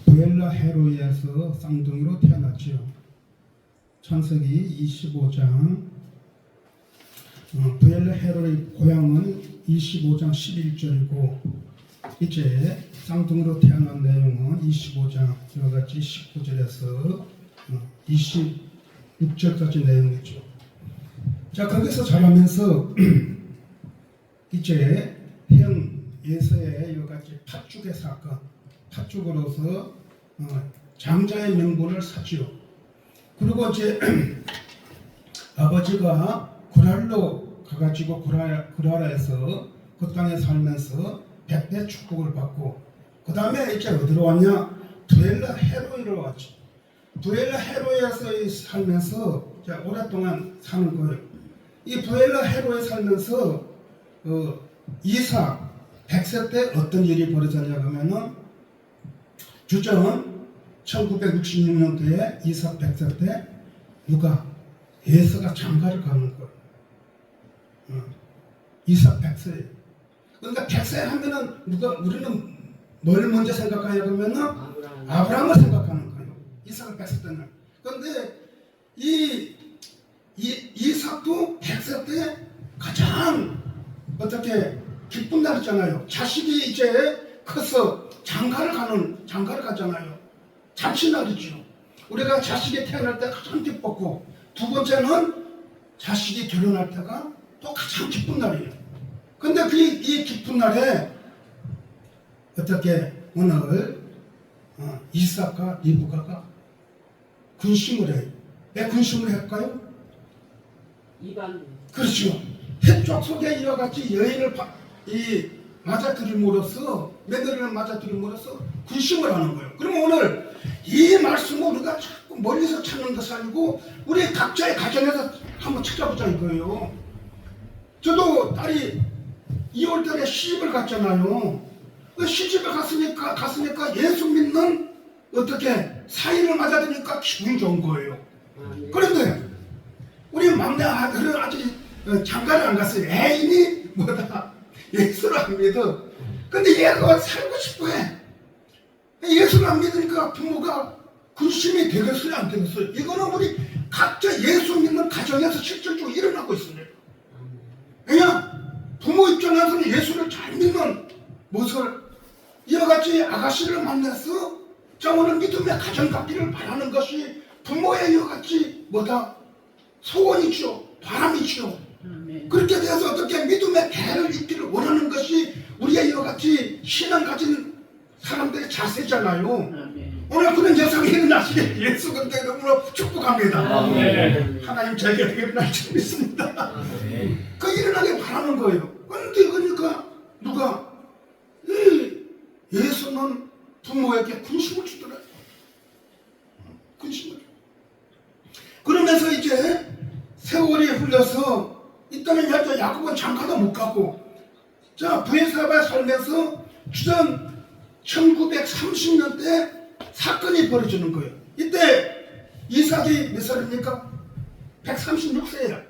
부엘라 헤로이에서 쌍둥이로 태어났죠. 창세기 25장 부엘라 헤로이 고향은 25장 11절이고 이제 쌍둥이로 태어난 내용은 25장 이와같이 19절에서 26절까지 내용이죠. 자, 거기서 자라면서 이제 형 예서의 이와같이 팥죽의 사건, 팥죽으로서 장자의 명분을 샀지요. 그리고 이제 아버지가 구랄로 가가지고 구라라에서 그 땅에 살면서 100배 축복을 받고 그 다음에 이제 어디로 왔냐? 부엘라 헤로이로 왔지. 부엘라 헤로이에서 살면서 오랫동안 사는 거예요. 이 부엘라 헤로에 살면서 이삭 100세 때 어떤 일이 벌어졌냐 하면은 주전 1966년도에 이삭 100세 때 누가 예서가 장가를 가는 거예요. 이삭 100세. 그러니까 100세 하면은 우리는 뭘 먼저 생각하냐 그러면은 아브라함을 생각하는 거예요. 이삭은 100세 때는. 그런데 이삭도 100세 때 가장 어떻게 기쁜 날이잖아요. 자식이 이제 커서 장가를 가잖아요. 잔치날이죠. 우리가 자식이 태어날 때 가장 기뻤고 두 번째는 자식이 결혼할 때가 또 가장 기쁜 날이에요. 근데 이 기쁜 날에 어떻게 오늘 이삭과 리브가가 근심을 해요. 왜 근심을 할까요? 이방. 그렇죠. 햇쪽 속에 이와 같이 여인을 맞아들임으로써 며느리를 맞아들임으로써 근심을 하는 거예요. 그러면 오늘 이 말씀을 우리가 자꾸 멀리서 찾는 것이 아니고 우리 각자의 가정에서 한번 찾아보자 이거예요. 저도 딸이 2월달에 시집을 갔잖아요. 시집을 갔으니까 예수 믿는 어떻게 사이를 맞아들니까 기분이 좋은 거예요. 그런데 우리 막내 아들은 아직 장가를 안 갔어요. 애인이 예수를 안 믿어. 근데 얘가 살고 싶어 해. 예수를 안 믿으니까 부모가 근심이 되겠어요, 안 되겠어요? 이거는 우리 각자 예수 믿는 가정에서 실질적으로 일어나고 있습니다. 왜냐? 부모 입장에서는 예수를 잘 믿는 모습을 이와 같이 아가씨를 만나서 오늘 믿음의 가정 갖기를 바라는 것이 부모의 이와 같이 소원이죠. 바람이죠. 그렇게 돼서 어떻게 믿음의 배를 잇기를 원하는 것이 우리의 이와 같이 신앙 가진 사람들의 자세잖아요. 오늘 그런 여성이 일어나시길 예수 그리스도 이름으로 축복합니다. 하나님 저에게 일어날 줄 믿습니다. 그 일어나게 바라는 거예요. 그런데 그러니까 누가 예수는 부모에게 근심을 주더라. 근심을. 그러면서 이제 세월이 흘러서 이때는 야곱은 장가도 못 가고 브에사바에 살면서 주전 1930년대 사건이 벌어지는 거예요. 이때 이삭이 몇 살입니까? 136세예요.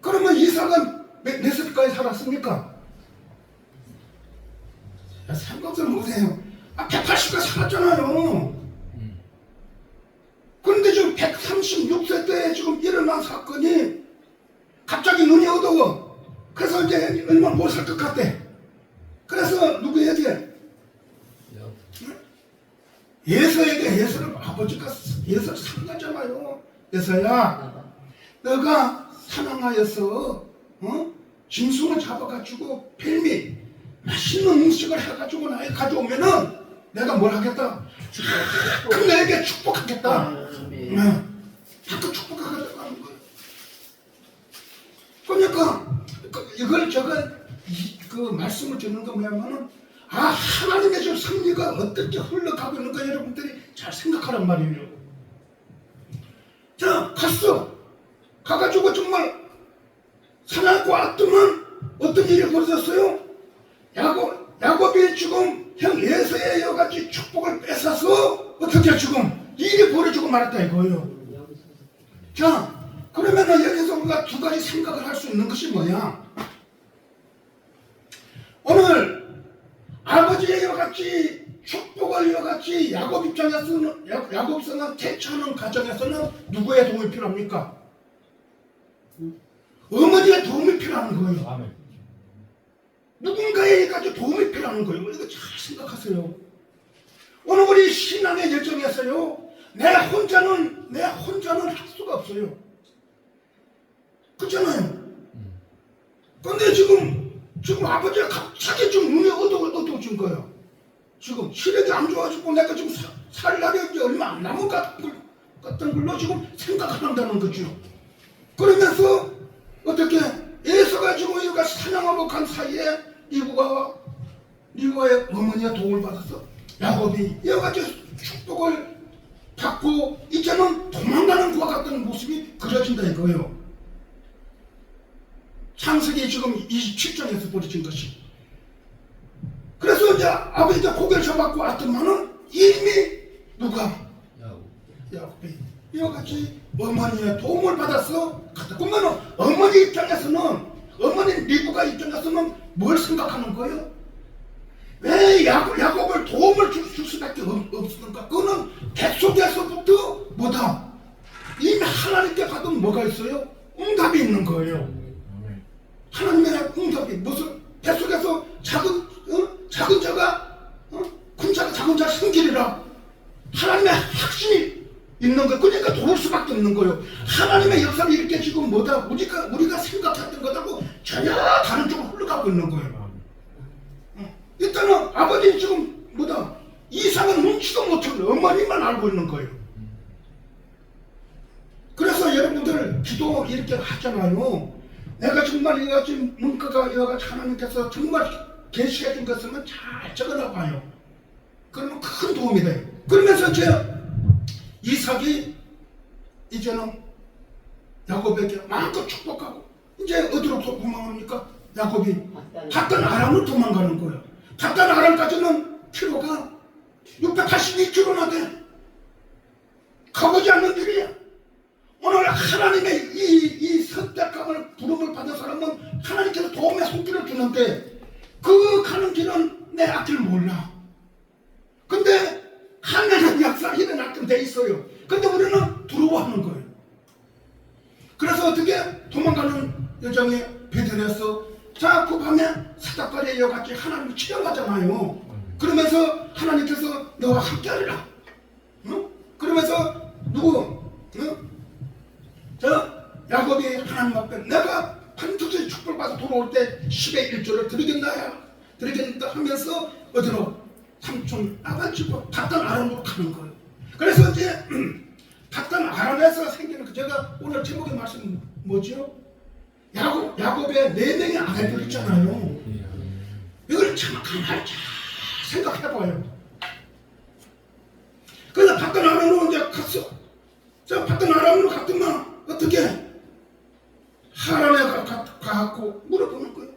그러면 이삭은 몇 살까지 살았습니까? 생각을 못해요. 180까지 살았잖아요. 그런데 지금 136세 때 지금 일어난 사건이 갑자기 눈이 어두워. 그래서 이제 얼마나 못 살 것 같대. 그래서 누구에게? 예서에게 예서를 아버지가 예서를 상가잖아요. 예서야, 너가 사랑하여서 짐승을 잡아가지고 벨미 맛있는 음식을 해가지고 나에 가져오면은 내가 뭘 하겠다? 그럼 너에게 축복하겠다. 자꾸 축복하겠다고 하는 거예요. 그러니까 그 말씀을 듣는 거 뭐냐면은 하나님의 저 섭리가 어떻게 흘러가고 있는 거 여러분들이 잘 생각하란 말이에요. 자, 갔어. 가가지고 정말 사냥고 왔더만 어떤 일이 벌어졌어요? 야곱이 지금 형 예서의 여같이 축복을 뺏어서 어떻게 지금 일이 벌어지고 말았다 이거예요. 자, 그러면은 여기서 우리가 두 가지 생각을 할 수 있는 것이 뭐냐? 오늘 아버지의 이와 같이 축복을 이와 같이 야곱 입장에서는 야곱서는 대처하는 과정에서는 누구의 도움이 필요합니까? 어머니의 도움이 필요한 거예요. 아멘. 누군가에게 도움이 필요한 거예요. 이거 잘 생각하세요. 오늘 우리 신앙의 열정에서요, 내 혼자는 할 수가 없어요. 그렇잖아요. 근데 지금 아버지가 갑자기 좀 눈이 어두워진 거예요. 지금 시력이 안 좋아지고 내가 지금 살 날이 이제 얼마 안 남은 것 같은 걸로 지금 생각한다는 거죠. 그러면서 어떻게 예서가 지금 이가 사냥하러 간 사이에 리브가의 어머니의 도움을 받아서 야곱이 이와 같이 축복을 받고 이제는 도망가는 것과 같은 모습이 그려진다 이거예요. 창세기 지금 27장에서 벌어진 것이. 그래서 이제 아버지가 고개를 쳐받고 왔더만은 이미 누가? 야곱이 이와 같이 어머니의 도움을 받아서 갔다. 그러면 어머니 입장에서는, 어머니 리브가 입장에서는 뭘 생각하는 거예요? 왜 야곱을 도움을 줄 수밖에 없었는가? 그거는 뱃속에서부터 뭐다? 이미 하나님께 받은 뭐가 있어요? 응답이 있는 거예요. 하나님의 응답이 무슨 뱃속에서 작은 자가 군자가 작은 자 생기리라. 하나님의 확신이 있는 거. 그러니까 도울 수밖에 없는 거예요. 하나님의 역사를 이렇게 지금 뭐다? 우리가 생각했던 것하고 전혀 다른 쪽으로 흘러가고 있는 거예요. 일단은 아버지 지금 뭐다? 이상은 눈치도 못하고 어머니만 알고 있는 거예요. 그래서 여러분들 기도 이렇게 하잖아요. 내가 정말 이거 지금 문과가 이어가지고 하나님께서 정말 계시해 준 것은 잘 적어놔 봐요. 그러면 큰 도움이 돼요. 그러면서 이제 이삭이 이제는 야곱에게 마음껏 축복하고 이제 어디로 도망갑니까? 야곱이 밧단 아람으로 도망가는 거예요. 밧단 아람까지는 키로가 682km나 돼. 가보지 않는 길이야. 오늘 하나님의 이 선택감을 부름을 받은 사람은 하나님께서 도움의 손길을 주는데 그 가는 길은 내 앞길 몰라. 근데 하나님의 역사가 일어나게 돼 있어요. 근데 우리는 두려워하는 거예요. 그래서 어떻게 도망가는 여정에 베들에서 자꾸 밤에 사닥다리에 여같이 하나님을 치려가잖아요. 그러면서 하나님께서 너와 함께하리라. 그러면서 누구? 야곱이 하나님 앞에 내가 반드시 축복받아 돌아올 때 10의 1조를 드리겠다 하면서 어디로? 삼촌 아버지고 밧단 아람으로 가는 거예요. 그래서 이제 밧단 아람에서 생기는 제가 오늘 제목의 말씀 뭐죠? 야곱의 4명의 아들들 있잖아요. 이걸 참 가만히 잘 생각해봐요. 그래서 밧단 아람으로 이제 갔어. 자, 밧단 아람으로 갔더만 어떻게 하란에 가갖고 물어보는 거예요.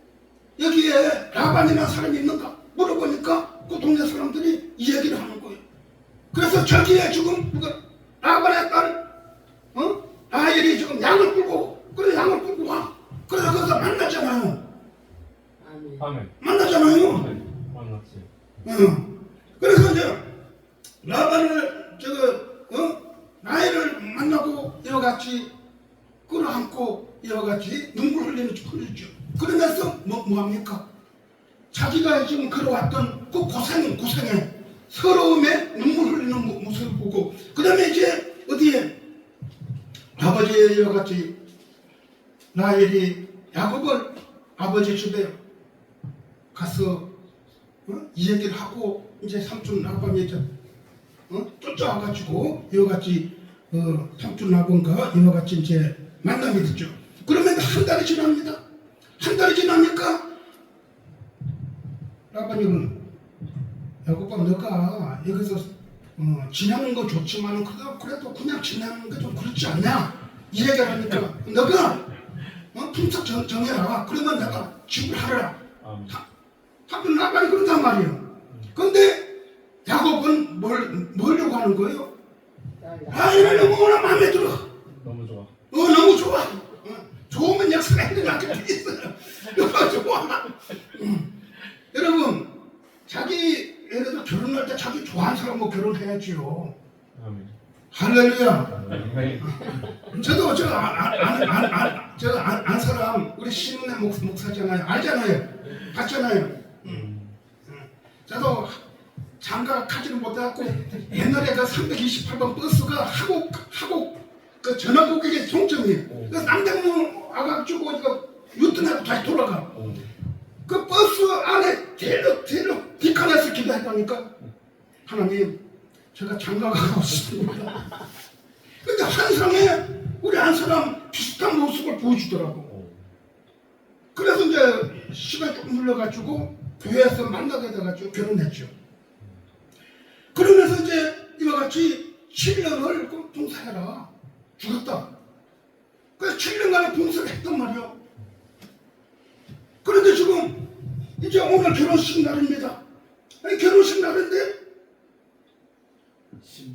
여기에 라반이라는 사람이 있는가? 물어보니까 그 동네 사람들이 이 얘기를 하는 거예요. 그래서 저기에 지금 라반의 딸 라헬이 지금 양을 끌고 와. 그래서 거기서 만났잖아요. 아멘. 만났잖아요. 만났지. 그래서 이제 라반을 라헬을 만나고 이와 같이 끌어안고 이와 같이 눈물 흘리죠. 그러면서 뭐합니까? 자기가 지금 걸어왔던 그 고생에 서러움에 눈물 흘리는 모습을 보고 그 다음에 이제 어디에 아버지와 같이 라헬이 야곱을 아버지 집에 가서 이 얘기를 하고 이제 삼촌 라반이 이제 쫓아와가지고 이와 같이 삼촌 라반과 이와 같이 이제 만남이 됐죠. 그러면 한 달이 지납니다. 한 달이 지나니까 라반이 야곱아 너가 여기서 지내는 거 좋지만 그래도 그냥 지내는 게 좀 그렇지 않냐 이 얘기를 하니까 너가 품격 정해라. 그러면 내가 집을 하라. 하면 라반이 그런단 말이에요. 근데 야곱은 뭘 요구하는 거예요? 라헬이 너무나 마음에 들어. 너무 좋아. 너무 좋아. 좋으면 역사가 일어나게 돼 있어요. 너무 좋아. 여러분, 자기 그럴 때 자기 좋아하는 사람하고 결혼해야지요. 아멘. 할렐루야. 아멘. 저도 제가 안 사람 우리 신은혜 목사잖아요. 알잖아요. 봤잖아요. 저도 장가 가지를 못해갖고 옛날에 그 328번 버스가 하고 그 전화 고객의 종점이에요. 그 남대문 와가지고 유턴하고 다시 돌아가. 그 버스 안에 대로 뒷칸에서 기도했다니까. 하나님, 제가 장가 가고 싶습니다. 근데 한상에 우리 한 사람 비슷한 모습을 보여주더라고. 그래서 이제 시간이 조금 흘러가지고 교회에서 만나게 돼가지고 결혼했죠. 그러면서 이제 이와 같이 7년을 봉사해라. 죽었다. 그래서 7년간의 봉사를 했단 말이야. 그런데 지금 이제 오늘 결혼식 날입니다. 아니, 결혼식 날인데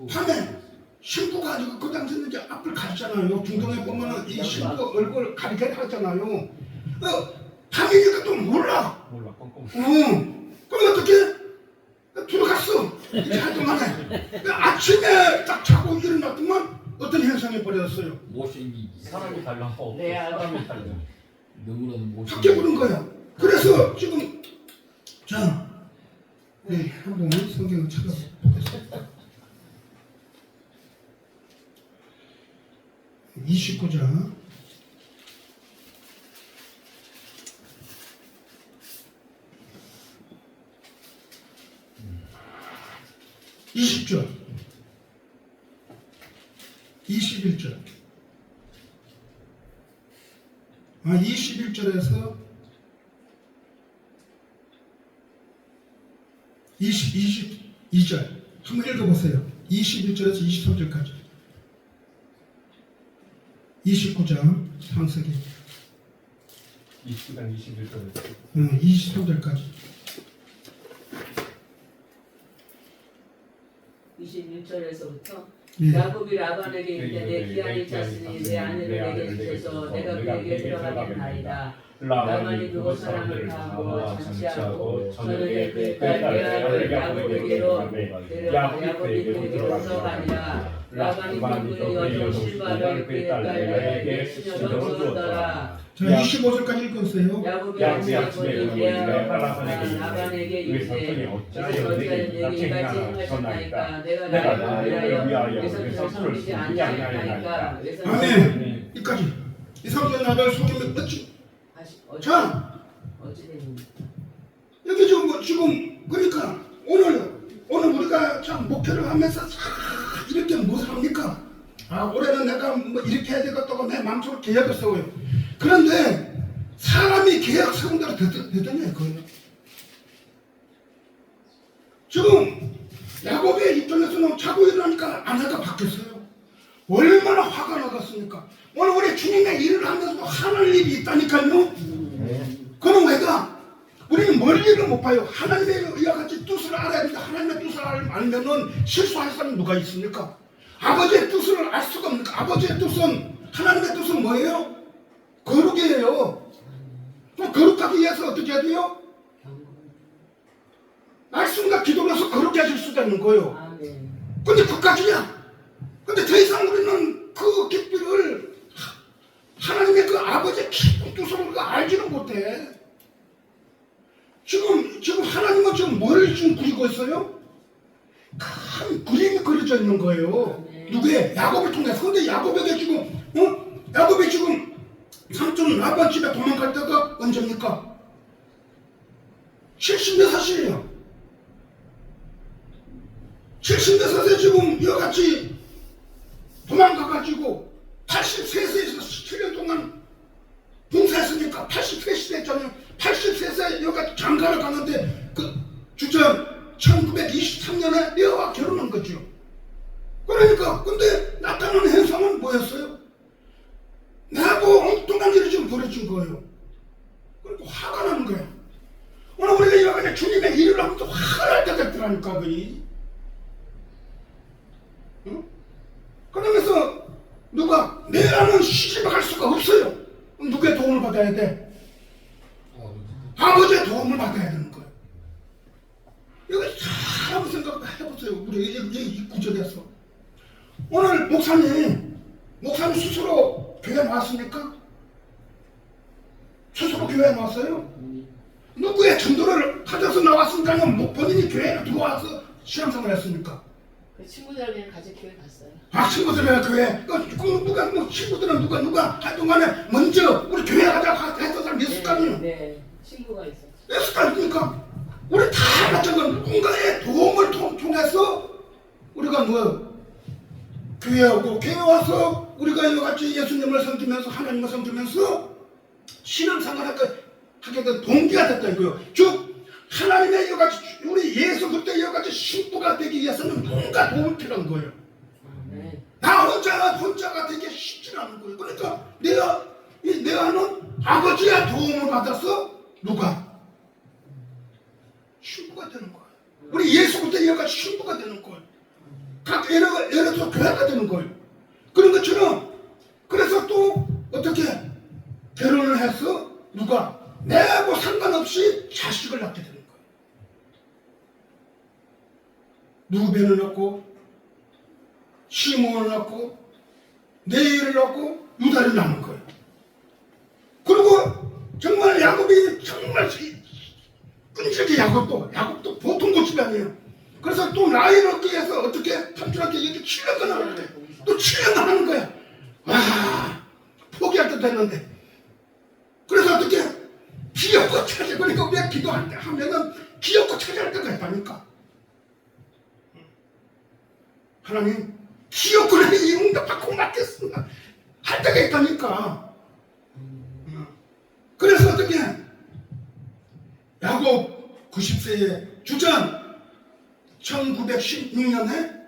밤에 신부가 아니고 그 당시에는 이제 앞을 가리잖아요. 중동에 보면은 이 신부 얼굴 가리게 하잖아요. 밤이니까 또 몰라. 뻥뻥. 그럼 어떻게? 들어갔어. 이제 할 동안에. 아침에 딱 자고 일어났더만 어떤 현상이 벌어졌어요. 못생기기. 사람이 달라. 네, 사람이 달라. 너무나도 밖에 못생기기. 부른 거야. 그래서 지금 자, 네, 한번 성경을 찾아보겠습니다. 29장 20절 21절 21절에서 22절 한번 읽어보세요. 21절에서 23절까지 29장 창세기 20장 21절. 23절까지 21절에서부터 네. 야곱이 라반에게 이르되 내 기한이 찼으니 내 아내를 내게 주소서 내가 그에게 들어가겠나이다. 라반이 두고 사람을 다하고 잔치하고 저녁에 그의 딸 레아를 야곱에게로 데려가 야곱이 그에게 들어가니라. 라반이 그의 여종 실바를 그의 딸 레아에게 시녀로 주었더라. 자, 25절까지 읽었어요. 야곱이 아침에 레아가 라반에게 이르되 어찌하여 내게 이같이 행하셨나이까. 내가 나를 위하여 외삼촌을 섬기지 아니하나이까. 아멘. 여기까지. 이삼촌 나를 속이면 어찌? 자, 어찌 됩니까? 여기 지금 그러니까 오늘 우리가 참 목표를 하면서 이렇게 무엇을 합니까? 올해는 내가 뭐 이렇게 해야 되겠다고 내 마음속으로 계획을 세워요. 그런데 사람이 계획 세운 대로 되더냐 그거예요. 지금 야곱의 입장에서는 자고 일어나니까 아내가 바뀌었어요. 얼마나 화가 나겠습니까? 오늘 우리 주님의 일을 하면서도 하는 일이 있다니까요. 그는 왜가? 우리는 멀리를 못 봐요. 하나님의 이와 같이 뜻을 알아야 됩니다. 하나님의 뜻을 알면은 실수할 사람이 누가 있습니까? 아버지의 뜻을 알 수가 없습니까? 아버지의 뜻은, 하나님의 뜻은 뭐예요? 거룩이에요. 또 거룩하기 위해서 어떻게 해야 돼요? 말씀과 기도를 해서 거룩해 하실 수가 있는 거예요. 근데 그까지냐? 근데 더 이상 우리는 그 깊이를 하나님의 그 아버지의 깊은 뜻을 우리가 알지는 못해. 지금 하나님은 지금 뭘 지금 그리고 있어요? 큰 그림이 그려져 있는 거예요. 누구의? 야곱을 통해서. 근데 야곱에게 지금, 야곱이 지금 삼촌 라반 집에 도망갈 때가 언제입니까? 70대 사실이에요. 70대 사실 지금 이와 같이 도망가가지고 83세에서 17년 동안 봉사했으니까 80세 시대잖아요. 80세에 여기가 장가를 가는데 그 주전 1923년에 레아와 결혼한 거죠. 그러니까 근데 나타나는 현상은 뭐였어요? 나하고 엉뚱한 일을 지금 벌어진 거예요. 그러니까 화가 나는 거예요. 오늘 우리가 이와 같이 주님의 일을 하면서 화가 날 때가 있더라니까 거의. 응? 그러면서 누가 내라는 시집을 갈 수가 없어요. 누구의 도움을 받아야 돼? 아버지의 도움을 받아야 되는 거예요. 여기 잘 한번 생각해보세요. 우리 이 구절에서 오늘 목사님 스스로 교회 나왔습니까? 스스로 교회 나왔어요? 누구의 전도를 받아서 나왔습니까? 아니면 본인이 교회에 들어와서 신앙생활 했습니까? 그 친구들이랑 같이 교회 갔어요. 아, 친구들이랑 교회. 친구들은 누가 하여튼간에 먼저 우리 교회 가자 했던 사람 있을 거 아니에요? 네, 친구가 있었어요. 있을 거 아닙니까? 우리 다 마찬가지로 누군가의 도움을 통해서 우리가 교회하고 교회 와서 우리가 이같이 예수님을 섬기면서 하나님을 섬기면서 신앙생활을 하게 된 동기가 됐다 이거요. 즉 하나님의 이같이 우리 예수 그리스도의 이같이 신부가 되기 위해서는 뭔가 도움이 필요한 거예요. 나 혼자가 되기 쉽지 않은 거예요. 그러니까 내가 하는 아버지의 도움을 받아서 누가 신부가 되는 거예요. 우리 예수 그리스도의 이같이 신부가 되는 거예요. 각 예를 들어서 교회가 되는 거예요. 그런 것처럼 그래서 또 어떻게 결혼을 해서 누가 내하고 상관없이 자식을 낳게 되는 거예요. 누구 배를 낳고 시몬을 낳고 네일을 낳고 유다를 낳는 거예요. 그리고 정말 야곱이 정말 끈질게 야곱도 보통 고집이 아니에요. 그래서 또 나이를 얻기 위해서 어떻게 삼촌한테 이렇게 7년간 하는데 또 7년간 하는 거야. 와, 포기할 때 됐는데. 그래서 어떻게 기어코 찾아. 그러니까 왜 기도할 때 하면은 기어코 찾아갈 때가 있다니까. 하나님 기어코 이 응답받고 맡겠습니다 할 때가 있다니까. 그래서 어떻게 야곱 90세의 주전 1916년에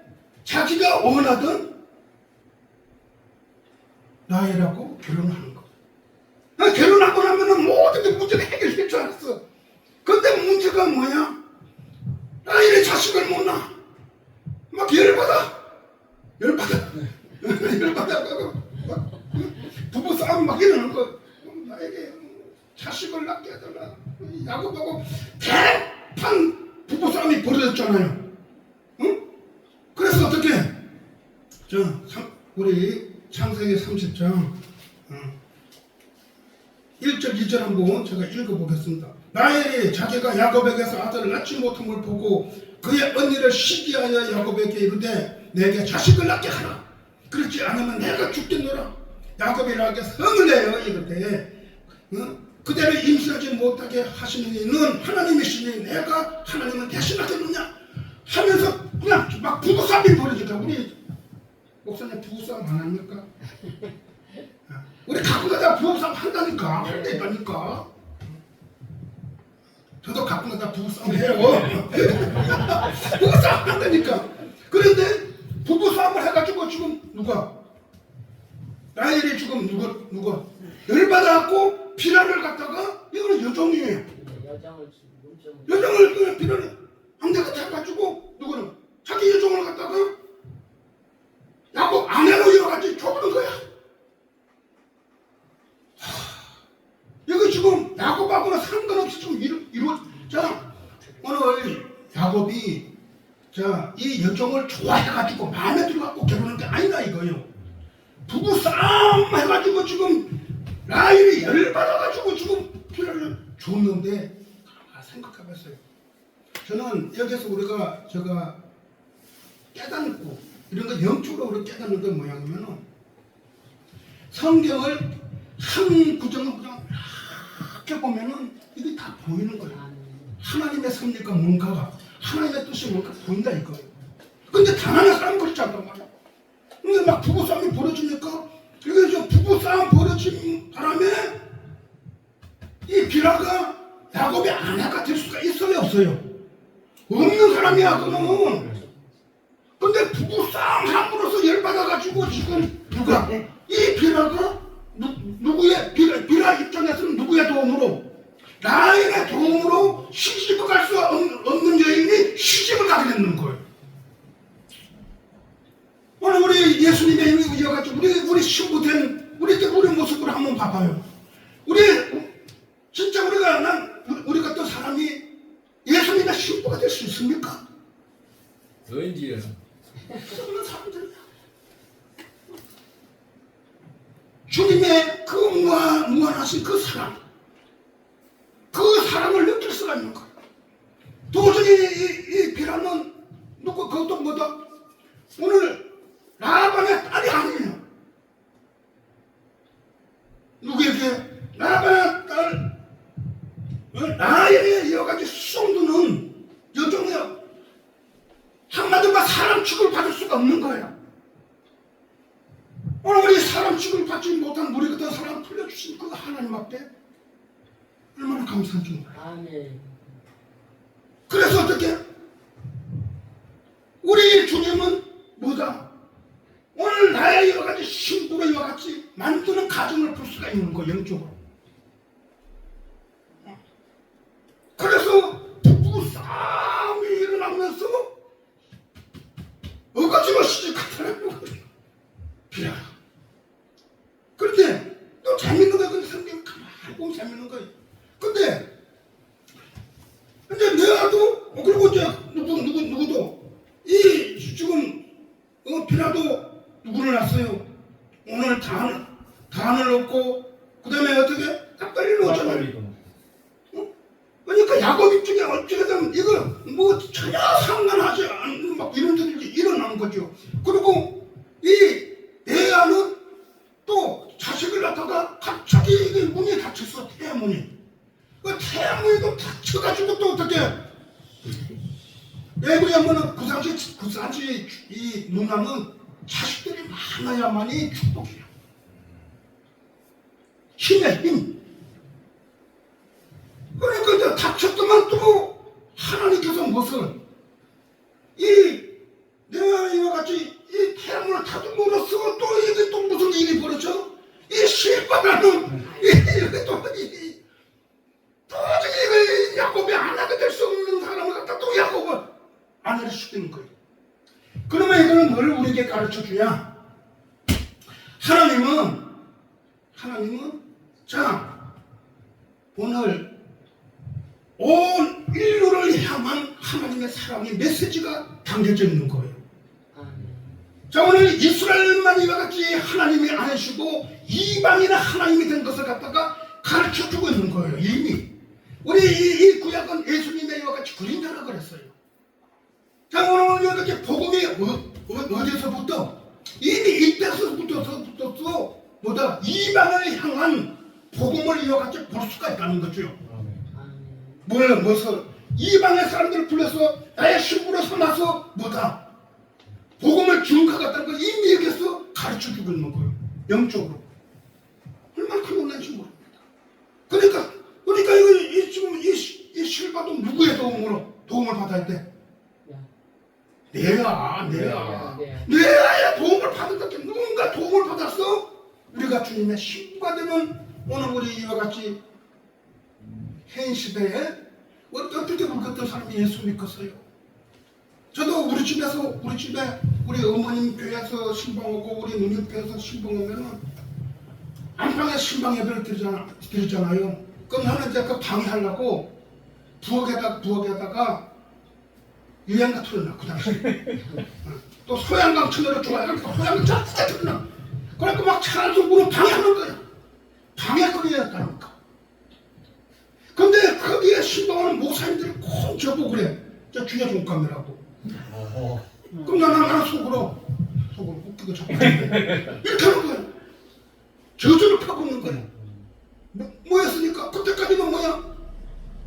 자기가 원하던 라헬하고 결혼하는 거예요. 결혼하고 나면은 모든 게 문제가 해결될 줄 알았어. 근데 문제가 뭐야? 라헬이 자식을 못 낳아. 막 열받아. 부부 싸움 막 이러는 거. 나에게 자식을 낳게 해달라. 야곱하고 대판 부부 싸움이 벌어졌잖아요. 응? 그래서 어떻게? 우리 창세기 30장 1절 2절 한번 제가 읽어보겠습니다. 라헬이 자기가 야곱에게서 아들을 낳지 못함을 보고 그의 언니를 시기하여 야곱에게 이르되 내게 자식을 낳게 하라. 그렇지 않으면 내가 죽겠노라. 야곱이 라헬에게 성을 내어 이르되 그대를 임신하지 못하게 하시는 이는 하나님이시니 내가 하나님을 대신하겠느냐 하면서 그냥 막 부부싸움이 벌어지니까. 우리 목사님 부부싸움 안 합니까? 우리 가끔가다 다 부부싸움 한다니까. 할 때 있다니까. 저도 가끔가다 부부싸움 해요. 부부싸움 한다니까. 그런데 부부싸움을 해가지고 지금 누가 라헬이 지금 누가 열받아갖고 비라를 갖다가 이거는 여종이에요. 여종을 비라를 안내가 해가지고 누구는 자기 여종을 갖다가 야곱 아내로 이어가지고 좁는 거야. 이거 지금 야곱하고는 상관없이 좀 자, 오늘 야곱이 이 여종을 좋아해가지고 마음에 들어갖고 결혼한 게 아니다 이거예요. 부부 싸움 해가지고 지금 라헬이 열받아가지고 지금 피를 줬는데 생각해봤어요. 저는 여기서 제가 깨닫고 이런 거 영적으로 우리 깨닫는 게 뭐냐면은 성경을 한 구정은 그냥 이렇게 보면은 이게 다 보이는 거예요. 하나님의 섭리가 뭔가가 하나님의 뜻이 뭔가 보인다 이거예요. 근데 단 하나 사람 그렇지 않단 말이야. 근데 막 부부싸움이 벌어지니까 이게 저 부부싸움 벌어진 바람에 이 비라가 야곱의 아내가 될 수가 있어요 없어요? 없는 사람이야 그놈은. 근데 부부싸움 함으로써 열받아가지고 지금 누가 이 비라가 누구의 비라 입장에서는 누구의 도움으로? 라헬의 도움으로 시집을 갈 수 없는 여인이 시집을 가게 되는 거예요. 오늘 우리 예수님의 이어가지고 우리 신부된 우리 모습을 한번 봐봐요. 진짜 우리가 어떤 사람이 예수님의 신부가 될 수 있습니까? 왠지 썩는 사람들이야. 주님의 그 무한하신 그 사랑, 그 사랑을 느낄 수가 있는 거야. 도저히 이 비라는 누구 그것도 뭐다? 오늘 라반의 딸이 아니에요. 누구에게? 라반의 딸 라헬에 이어가지 수송두는 여종이야. 한마디로 사람 취급을 받을 수가 없는 거야. 오늘 우리 사람 취급을 받지 못한 우리 같은 사람 풀려주신 그 하나님 앞에 얼마나 감사한지 몰라. 아멘. 그래서 어떻게? 우리 주님은 뭐다? 오늘 나의 이와 같이 신부로 이와 같이 만드는 가정을 볼 수가 있는 거야, 영적으로. 그래서 부부 싸움이 일어나면서 어거지로 시집 갖다라는 거야. 비라. 그런데 또 재밌는 거야. 그 성경 가만히 보면 재밌는 거야. 근데 이제 내가도 그리고 이제 누구도 이 지금 비라도 누구를 낳았어요. 오늘 단을 얻고 그다음에 어떻게 깍달리를 얻잖아요. 그러니까 야곱 입장에 어찌되든 이거 뭐 전혀 상관하지 않는 막 이런 일이 일어나는 거죠. 그리고 이 레아는 또 자식을 낳다가 갑자기 이게 문이 닫혔어. 태문이. 그 태문이도 닫혀가지고 또 어떻게 왜냐면은 그 당시 이 누나는 자식들이 많아야만이 축복이야. 힘의 힘. 그러니까 이제 닥쳤더만 또 하나님께서 무슨 내가 이와 같이 이 태양을 다듬으로써 또 이게 또 무슨 일이 벌어져? 이 실바라는 이게 또 도저히 이거 야곱이 아내가 될 수 없는 사람을 갖다 또 야곱을 아내를 시키는 거예요. 그러면 이거는 뭘 우리에게 가르쳐 주냐? 하나님은 자 오늘 온 인류를 향한 하나님의 사랑의 메시지가 담겨져 있는 거예요. 자 오늘 이스라엘만 이와 같이 하나님이 아니시고 이방인은 하나님이 된 것을 갖다가 가르쳐주고 있는 거예요. 이미 우리 이 구약은 예수님의 이와 같이 그린다라 그랬어요. 자 오늘 이렇게 복음이 어디서부터 이미 이때서부터 뭐다 이방을 향한 복음을 이와 같이 볼 수가 있다는 거죠. 무엇을 이방의 사람들을 불러서 나의 신부로 삼아서 뭐다 복음을 증가하겠다는 걸 이미 여기서 가르쳐주고 있는 거예요. 영적으로 얼마나 큰 은혜인지 모릅니다. 그러니까 이거 지금 이 실바도 누구의 도움을 받아야 돼? 내야의 도움을 받았다. 누군가 도움을 받았어. 우리가 주님의 신부가 되면 오늘 우리 이와 같이 현 시대에 어떻게 우리 같은 사람이 예수 믿겠어요? 저도 우리 집에 우리 어머님 교회에서 신방하고 우리 누님 교회에서 신방하면은 안방에 신방 예배를 드리잖아요. 그럼 나는 이제 그 방해하려고 부엌에다가 유양가 틀어놔. 그 당시에 또 소양강 틀어를 좋아해가지고 소양강 쫙 틀어놔. 그래갖고 막 찬송부는 방해하는 거야. 방해거리였다는 거. 근데 거기에 신방하는 목사님들이 꼭 저보고 그래. 저 주야 종감이라고. 그럼 나는 속으로 웃기고 자꾸 이렇게 하는 거야. 저주를 파고있는 거야. 뭐였으니까? 그때까지는 뭐야?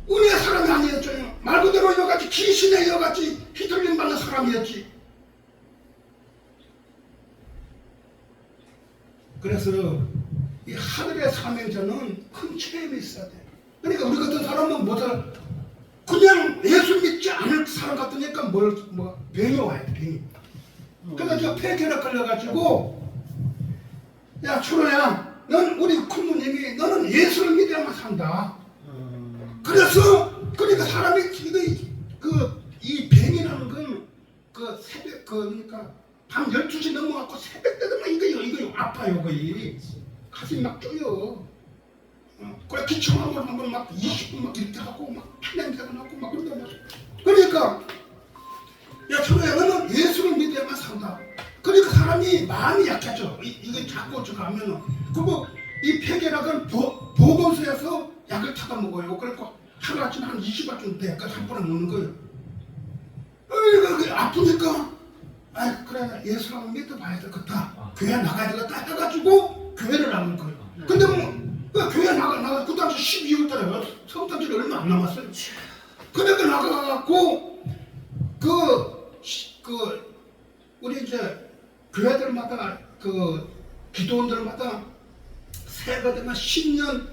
은혜의 사람이 아니었잖아요. 말 그대로 이와같이 귀신에 이와같이 휘둘림 받는 사람이었지. 그래서 이 하늘의 사명자는 큰 체험이 있어야 돼. 그러니까 우리 같은 사람은 뭐다 그냥 예수 믿지 않을 사람 같으니까 병이 와야 돼. 병이. 그래서 저 폐결핵 걸려가지고 야 초로야 넌 우리 큰누님이 너는 예수를 믿어야만 산다. 그러니까 사람이 이 병이라는 건 그 새벽 그러니까 밤 12시 넘어갖고 새벽 때 되면 이거 아파요. 거의 가슴이 막 쪼여. 그래 기침하고 한번 막 20분 막 이렇게 하고 막 피냄새가 나고 막 그런다. 그러니까 야 초로야 너는 약하다. 그러니까 사람이 마음이 약해져. 이게 자꾸 저거 하면은. 그리고 이 폐결핵은 보건소에서 약을 타다 먹어요. 그러니까 하루아침에 한 20알쯤 돼. 그래서 한 번에 먹는 거예요. 아프니까 아 그래 예수랑 믿어봐야 되겠다. 교회 나가야 되겠다 해가지고 교회를 나간 거예요. 근데 뭐 교회 나가 그 당시 12월 달에 성탄절이 얼마 안 남았어요. 그러니까 나가갖고 우리 이제 교회들마다 그 기도원들마다 새가 되면 10년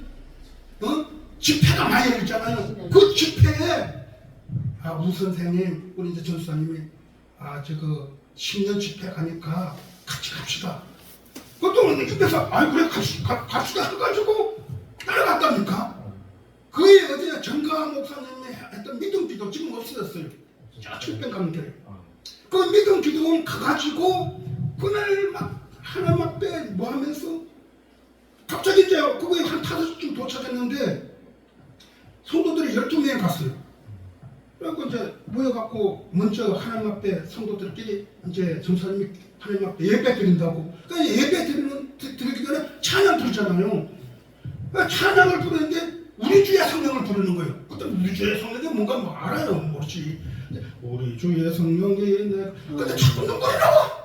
집회가 많이 열리잖아요. 그 집회에 우 선생님 우리 이제 전수사님이 저거 10년 집회 가니까 같이 갑시다. 그것도 입에서 그래 갑시다 해가지고 따라갔다니까. 그게 어제 정가 목사님이 했던 믿음 기도 지금 없어졌어요. 저 출병 가는 길에. 그 믿음 기도원 가가지고 그날 막 하나 막 빼 뭐 하면서 갑자기 이제 그거에 한 5시쯤 도착했는데 성도들이 12명이 갔어요. 그래서 이제 모여갖고 먼저 하나님 앞에 성도들끼리 이제 전사님이 하나님 앞에 예배 드린다고. 그러니까 예배 드리기 전에 찬양 부르잖아요. 그러니까 찬양을 부르는데 우리 주의 성령을 부르는 거예요. 그때 우리 주의 성령이 뭔가 뭐 알아요. 모르지. 우리 주의 성령이 근데 자꾸 눈물이라고.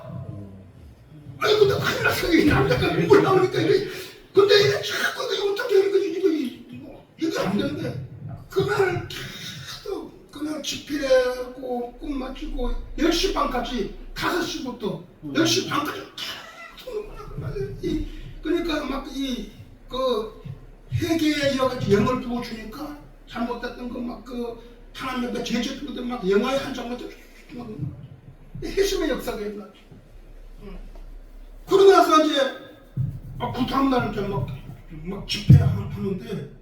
아니 근데 큰일 났어요. 남자가 눈물 나오니까 이게 근데 자꾸 이거 어떻게 이거 안 되는데 그날 계속 그날 집회하고 꿈 맞추고 10시 반까지 5시부터 10시 반까지 계속 눈물 그러니까 막 그 회개에 여러 가지 영을 부어주니까 잘못됐던 거 막 하나님 옆에 제주도들 막 영화의 한 장면도 막 회심의 역사가 일어났죠. 그러고 나서 이제 그 다음날 이제 막 집회하는데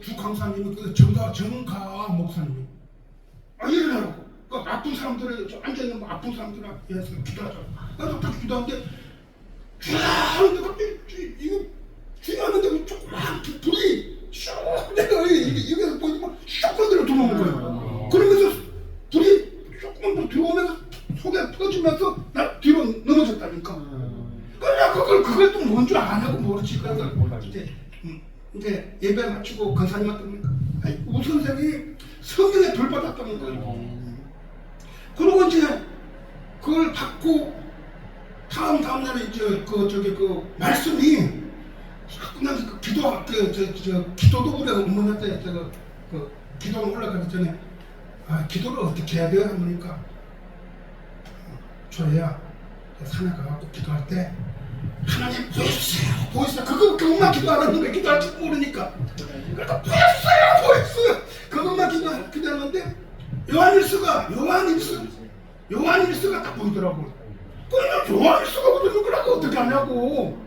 주 강사님이 정가 목사님이 일어나라고 아픈 사람들을 앉아있는 아픈 사람들을 위해서 기도하자. 그래서 딱 기도하는데 하는데 갑자기 이거 기도하는데 조그만 불이 슉 내가 여기서 보니까 슉 건드려 들어오는 거예요. 그러면서 불이 조금 들어오면서 속에 터지면서 나 뒤로 넘어졌다니까. 그래 그걸 또 뭔 줄 아냐고 모르지. 그래서 이제 예배 마치고 권사님한테 우 선생이 성령에 불 받았다는 거예요. 그리고 이제 그걸 받고 다음날에 이제 그 말씀이 끝나서 기도도 우리가 어머니한테 기도가 올라가기 전에 기도를 어떻게 해야 돼요? 하니까 저야 산에 가갖고 기도할 때 하나님 보였어요. 그것만 기도하는 거예요. 기도할 줄 모르니까. 그러니까 보였어요. 그것만 기도하는데 요한일서가 딱 보이더라고. 그러면 요한일서가 보이는 거라고 어떻게 하냐고.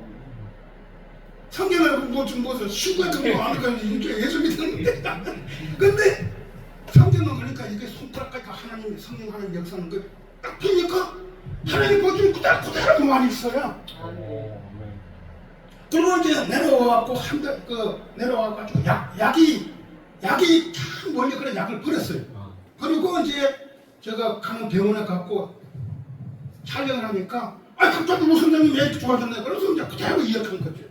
성경을 무슨 신구에 그거 아니까 이제 예수 믿었는데 근데 성경을 보니까 이게 손가락까지 하나님 성령 하나님 역사하는 거 딱 보니까 하나님 보여주는 그대로 요한일서야. 그리고 이제 내려와갖고 내려와가지고 약이 참 멀리 그런 약을 버렸어요. 그리고 이제 제가 가는 병원에 갔고 촬영을 하니까 갑자기 우 선생님 왜 이렇게 좋아졌나 그래서 이제 그대로 이어간 거죠.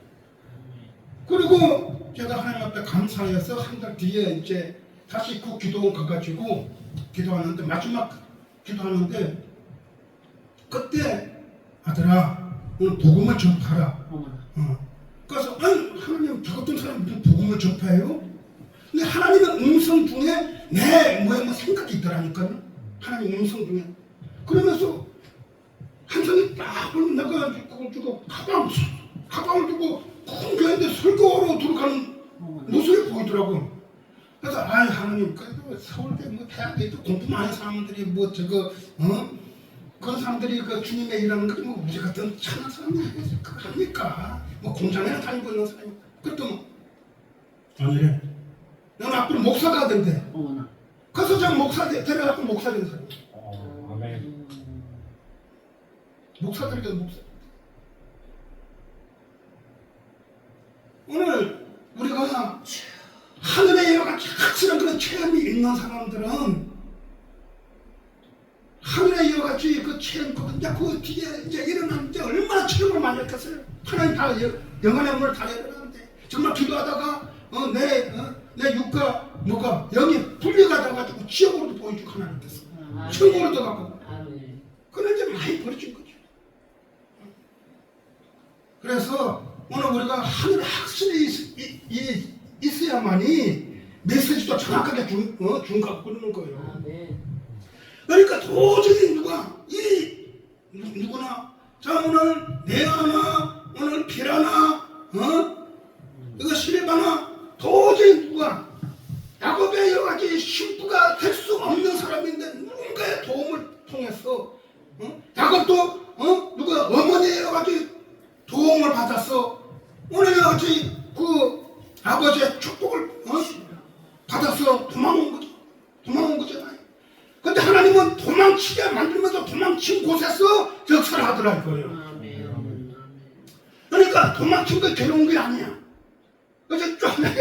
그리고 제가 하나님 앞에 감사해서 한 달 뒤에 이제 다시 그 기도원 가가지고 기도하는데 마지막 기도하는데 그때 아들아 오늘 복음을 전파하라. 그래서 하나님 저 같은 사람이 무슨 복음을 전파해요? 근데 하나님의 음성 중에 내 뭐 생각이 있더라니까요. 하나님 음성 중에. 그러면서 한 손이 딱 내가 그걸 주고 가방을 두고 큰 교회인데 설교로 들어가는 모습이 보이더라고요. 그래서 하나님 그래도 서울대 대학에 공부 많은 사람들이 그런 사람들이 주님의 일하는 거지 우리 같은 착한 사람이 그거 합니까? 공장에나 다니고 있는 사람이 그랬더니 아니래. 넌 앞으로 목사가 된대. 그래서 제가 목사 데려가고 목사 된 사람. 아멘. 목사들에게 목사. 오늘 우리가 하늘의 여러 가지 확실한 그런 체험이 있는 사람들은 하늘의 이와 같이 그 체험, 이제 그 뒤에 이제 일어나면 이제 얼마나 체험을 많이 했겠어요. 하나님 다 영원의 문을 다 열어놨는데 정말 기도하다가 내 육과 뭐가 영이 분리가 돼가지고 지옥으로도 보여주고 하나님께서 천국으로도 가고 그런 이제 많이 버려진 거죠. 그래서 오늘 우리가 하늘의 확신이 있어야만이 메시지도 정확하게 준다고 그러는 거예요. 그러니까 도저히 누구나 자 오늘 내가나 오늘 비라나 이거 실바나 도저히 누가 야곱의 여러 가지 신부가 될 수 없는 사람인데 누군가의 도움을 통해서 야곱도 누가 어머니의 여러 가지 도움을 받았어. 오늘 여러 가지 그 아버지의 축복을 받아서 도망온 거잖아요. 근데 하나님은 도망치게 만들면서 도망친 곳에서 역사를 하더라고요. 그러니까 도망친 게 괴로운 게 아니야. 그래서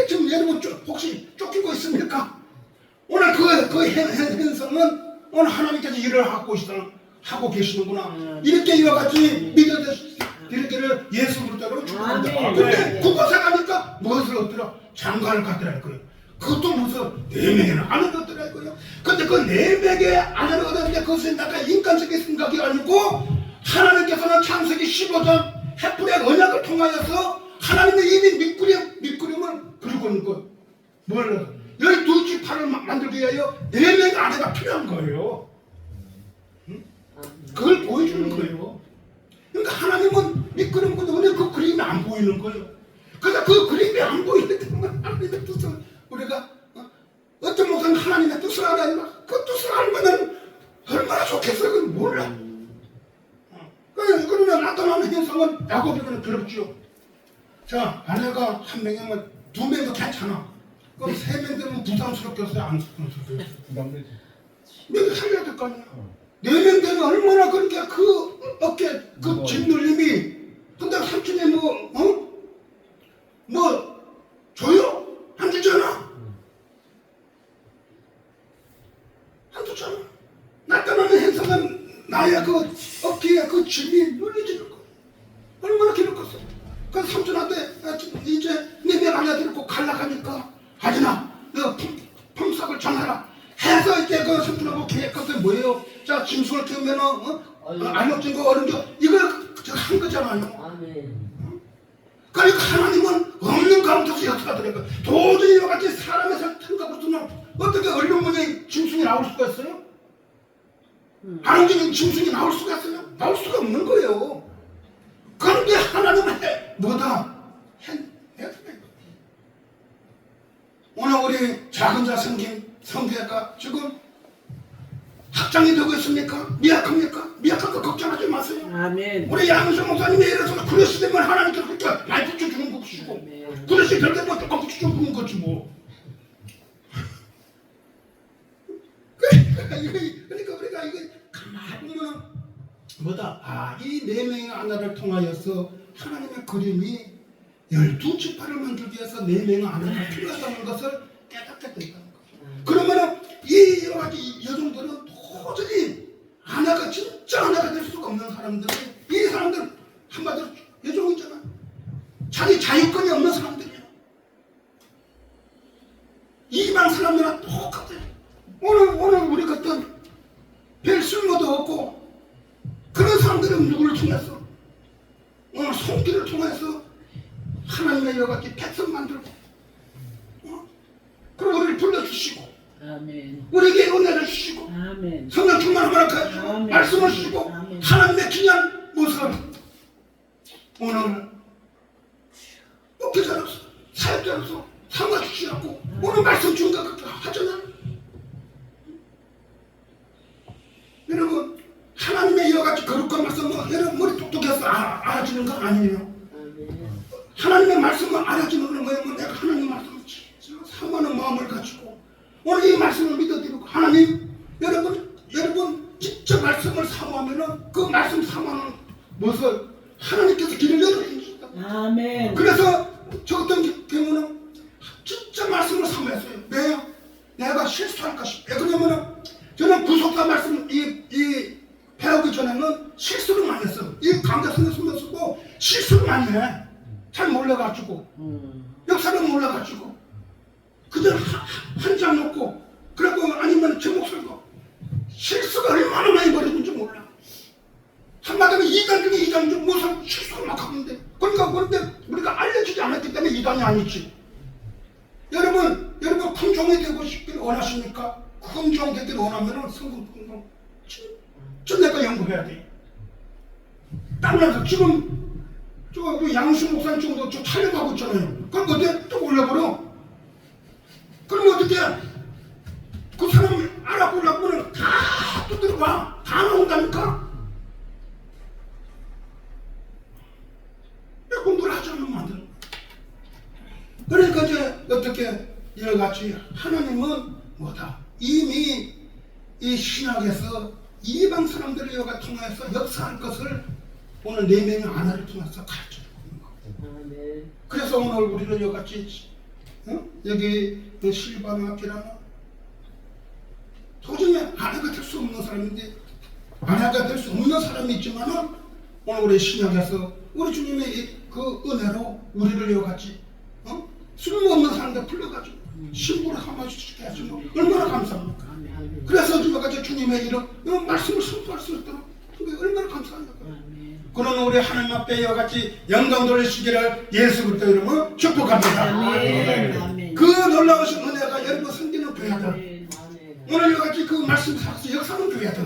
지금 여러분 혹시 쫓기고 있습니까? 오늘 그 행성은 오늘 하나님께서 일을 하고 계시는구나. 이렇게 이와 같이 믿어지기를 예수 그리스도로 축복합니다. 근데 그곳에 가니까 무엇을 얻더라? 장관을 갖더라 거예요. 그것도 무슨 4명이나 안을 얻더라 거예요. 근데 그 4명의 안을 얻었는데 그것은 약간 인간적인 생각이 아니고 하나님께서는 창세기 15장 햇불의 언약을 통하여서 하나님의 이미 밑그림을 그리고 있는 것. 뭘 12지파를 만들기 위하여 4명의 아내가 필요한 거예요. 그걸 보여주는 거예요. 그러니까 하나님은 밑그림보다 그 그림이 안 보이는 거예요. 그러니까 그 그림이 안 보이기 때문에 하나님의 뜻을 우리가 어떤 목사는 하나님의 뜻을 알아야 그 뜻을 알면 얼마나 좋겠어요. 그건 몰라. 그러면 나타나는 현상은 야곱이거는 그렇죠. 자, 아내가 1명이면 2명도 괜찮아. 그럼 3명 되면 부담스럽겠어요? 안 부담스럽겠어요? 부담되지. 여기 살려야 될 거 아니야. 4명 되면 얼마나 그렇게 그 어깨 그 짓눌림이. 근데 삼촌이 줘요? 안 주잖아. 안 주잖아. 나타나는 행사는 나의 그 어깨에 그 짐이 눌려지는 거야. 얼마나 괴롭겠어. 그래서 삼촌한테 이제 니네 아내들 꼭 갈라가니까 하지마. 너 품삯을 정하라. 해서 이제 그 삼촌하고 계획한 뭐예요? 자, 짐승을 키우면은 알먹진 거 어른 거 이걸 한 거잖아요. 그러니까 하나님은 없는 가운데서 역사하더라는 거예요. 도저히 이와 같이 사람의 생각으로서는 어떻게 어린분이 짐승이 나올 수가 있어요? 안 움직이는 짐승이 나올 수가 있어요? 나올 수가 없는 거예요. 그런데 하나님은 뭐다? 오늘 우리 작은 자 성교회가 지금 확장이 되고 있습니까? 미약합니까? 미약한 거 걱정하지 마세요. 아멘. 우리 양성 목사님이 이래서 그릇이 되면 하나님께서 그렇게 많이 붙여주는 것이고 그릇이 될 때만 조금 붙여주는 거지 뭐. 그러니까 우리가 이거 가만히 보면 뭐다? 이 4명의 아내를 통하여서 하나님의 그림이 12지파를 만들기 위해서 4명의 아내가 필요하다는 것을 깨닫게 된다는 거죠. 그러면은 이 여러 가지 여성들은 도저히 아내가 진짜 아내가 될 수가 없는 사람들은 이 사람들은 한마디로 여종이잖아. 자기 자유권이 없는 사람들이야. 이방 사람들은 똑같아요. 오늘 우리 같은 별 쓸모도 없고 그런 사람들은 누구를 통해서 오늘 손길을 통해서 하나님의 여러 가지 백성 만들고 그리고 우리를 불러주시고 아멘. 우리에게 은혜를 주시고 아멘. 성령 충만함을 가지고 아멘. 말씀을 주시고 아멘. 하나님의 귀한 모습 오늘 목회자로서 사역자로서 삼아주시라고 오늘 말씀 준다 그렇게 하잖아. 여러분 하나님의 여러 가지 거룩한 말씀은 여러분 머리 똑똑해서 알아주는 거 아니에요. 하나님의 말씀을 알아주는 건 뭐냐면 내가 하나님 말씀을 사모하는 마음을 가지고 오늘 이 말씀을 믿어드리고 하나님 여러분 진짜 말씀을 사모하면은 그 말씀 사모하는 것을 하나님께서 길을 열어주신다. 아멘. 그래서 저 어떤 경우는 진짜 말씀을 사모했어요. 내가 실수할까 싶어. 왜냐면은 저는 구속사 말씀 이 목사는 실수를 많이 했어. 이 강대선에 신경 쓰고 실수를 많이 해. 잘 몰라가지고 역사를 몰라가지고 그들 한 장 놓고 그리고 아니면 제목 쓰고 실수가 얼마나 많이 벌어진지 몰라. 한마디로 이단 중에 이단 중 무슨 실수를 막 하는데 그런데 우리가 알려주지 않았기 때문에 이단이 아니지. 여러분 큰 종이 되고 싶길 원하십니까? 큰 종 되길 원하면 성공 진짜 내가 연구해야 돼. 땅나서 지금 저 양수 목사님 정도 저 촬영하고 있잖아요. 그럼 어때? 또 올려버려. 그럼 어떻게? 그 사람 알아보려고는 다 두드려봐. 다 나온다니까? 왜 공부를 하지 않으면 안 되는 거야? 그러니까 이제 어떻게 이와같이 하나님은 뭐다? 이미 이 신약에서 이방 사람들의 여가 통해서 역사할 것을 오늘 네 명의 아내를 통해서 가르쳐주고 있는 거예요. 그래서 오늘 우리는 여같이 여기 실바나 피라나 도저히 아내가 될 수 없는 사람인데 아내가 될 수 없는 사람이 있지만은 오늘 우리 신약에서 우리 주님의 그 은혜로 우리를 여같이 쓸모없는 사람들 불러가지고 신부를 한마디씩 해주면 얼마나 감사합니까? 그래서 이와같이 주님의 이런 말씀을 선포할 수 있도록 얼마나 감사합니까? 그런 우리 하나님 앞에 이와같이 영광 돌리시기를 예수 그리스도 이름으로 축복합니다. 그 놀라우신 은혜가 여러분 생기는 교회들 오늘 이와같이 그 말씀 살아서 역사는 교회들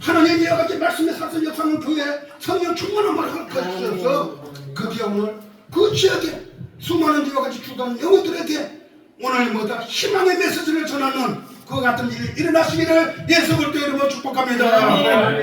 하나님이 이와같이 말씀에 살아서 역사는 교회 성령 충만함을 할 것이어서 그게 오늘 그 지역에 수많은 이와 같이 죽어가는 영혼들에게 오늘 뭐다 희망의 메시지를 전하는 그 같은 일이 일어나시기를 예수 그리스도 이름으로 축복합니다.